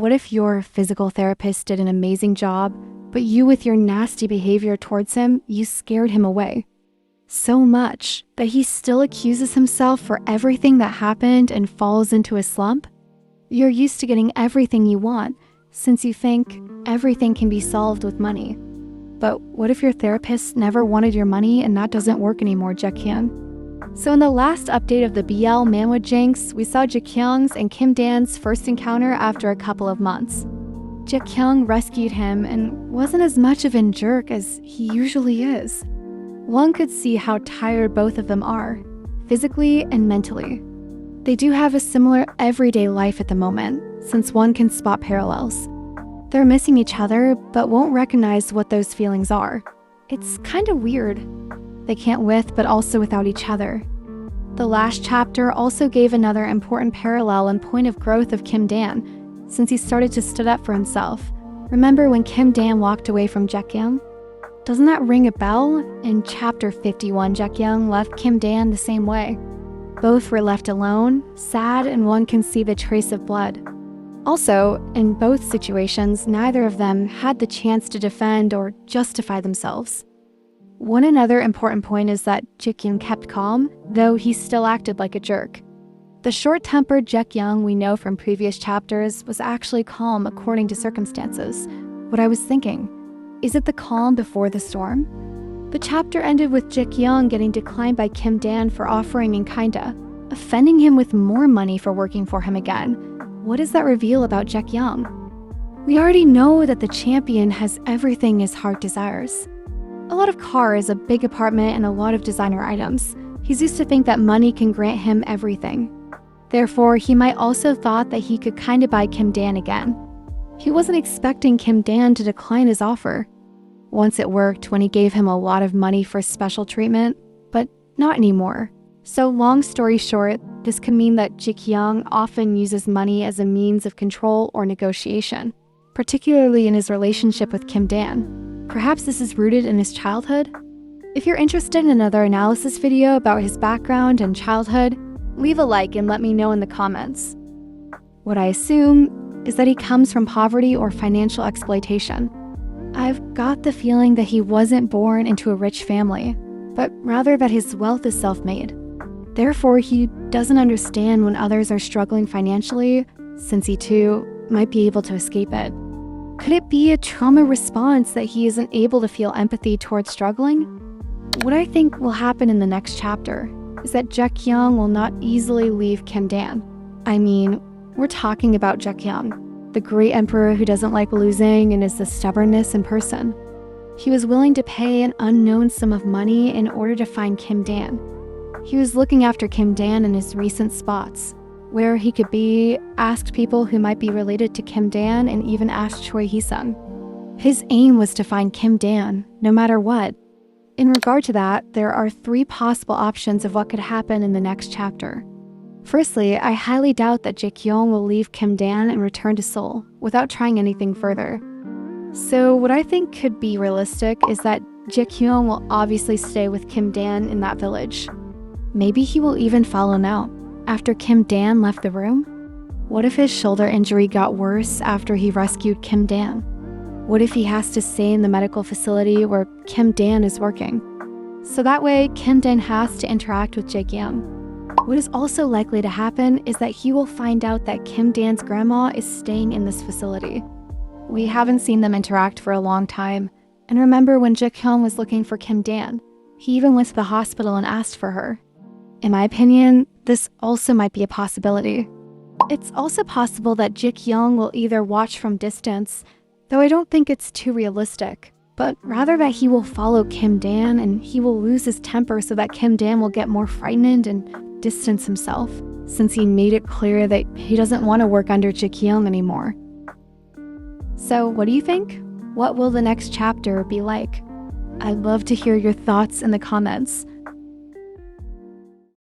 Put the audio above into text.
what if your physical therapist did an amazing job, but you with your nasty behavior towards him, you scared him away? So much that he still accuses himself for everything that happened and falls into a slump? You're used to getting everything you want, since you think everything can be solved with money. But what if your therapist never wanted your money and that doesn't work anymore, Jaekyung? So in the last update of the BL manhwa Jinx, we saw Jaekyung's and Kim Dan's first encounter after a couple of months. Jaekyung rescued him and wasn't as much of a jerk as he usually is. One could see how tired both of them are, physically and mentally. They do have a similar everyday life at the moment, since one can spot parallels. They're missing each other, but won't recognize what those feelings are. It's kind of weird. They can't with, but also without each other. The last chapter also gave another important parallel and point of growth of Kim Dan, since he started to stand up for himself. Remember when Kim Dan walked away from Jaekyung? Doesn't that ring a bell? In chapter 51, Jaekyung left Kim Dan the same way. Both were left alone, sad, and one can see the trace of blood. Also, in both situations, neither of them had the chance to defend or justify themselves. One another important point is that Jaekyung kept calm, though he still acted like a jerk. The short-tempered Jaekyung we know from previous chapters was actually calm according to circumstances. What I was thinking, is it the calm before the storm? The chapter ended with Jaekyung getting declined by Kim Dan for offering in kinda, offending him with more money for working for him again. What does that reveal about Jaekyung? We already know that the champion has everything his heart desires. A lot of cars, a big apartment, and a lot of designer items. He's used to think that money can grant him everything. Therefore, he might also thought that he could kinda buy Kim Dan again. He wasn't expecting Kim Dan to decline his offer. Once it worked when he gave him a lot of money for special treatment, but not anymore. So long story short, this could mean that Jaekyung often uses money as a means of control or negotiation, particularly in his relationship with Kim Dan. Perhaps this is rooted in his childhood? If you're interested in another analysis video about his background and childhood, leave a like and let me know in the comments. What I assume is that he comes from poverty or financial exploitation. I've got the feeling that he wasn't born into a rich family, but rather that his wealth is self-made. Therefore, he doesn't understand when others are struggling financially, since he too might be able to escape it. Could it be a trauma response that he isn't able to feel empathy towards struggling? What I think will happen in the next chapter is that Jaekyung will not easily leave Kim Dan. I mean, we're talking about Jaekyung, the great emperor who doesn't like losing and is the stubbornness in person. He was willing to pay an unknown sum of money in order to find Kim Dan. He was looking after Kim Dan in his recent spots, where he could be, asked people who might be related to Kim Dan, and even asked Choi Hee-sung. His aim was to find Kim Dan, no matter what. In regard to that, there are 3 possible options of what could happen in the next chapter. Firstly, I highly doubt that Jaekyung will leave Kim Dan and return to Seoul without trying anything further. So what I think could be realistic is that Jaekyung will obviously stay with Kim Dan in that village. Maybe he will even follow now, after Kim Dan left the room? What if his shoulder injury got worse after he rescued Kim Dan? What if he has to stay in the medical facility where Kim Dan is working? So that way, Kim Dan has to interact with Jaekyung. What is also likely to happen is that he will find out that Kim Dan's grandma is staying in this facility. We haven't seen them interact for a long time, and remember when Jaekyung was looking for Kim Dan, he even went to the hospital and asked for her. In my opinion, this also might be a possibility. It's also possible that Jaekyung will either watch from distance, though I don't think it's too realistic, but rather that he will follow Kim Dan and he will lose his temper so that Kim Dan will get more frightened and distance himself, since he made it clear that he doesn't want to work under Jaekyung anymore. So what do you think? What will the next chapter be like? I'd love to hear your thoughts in the comments.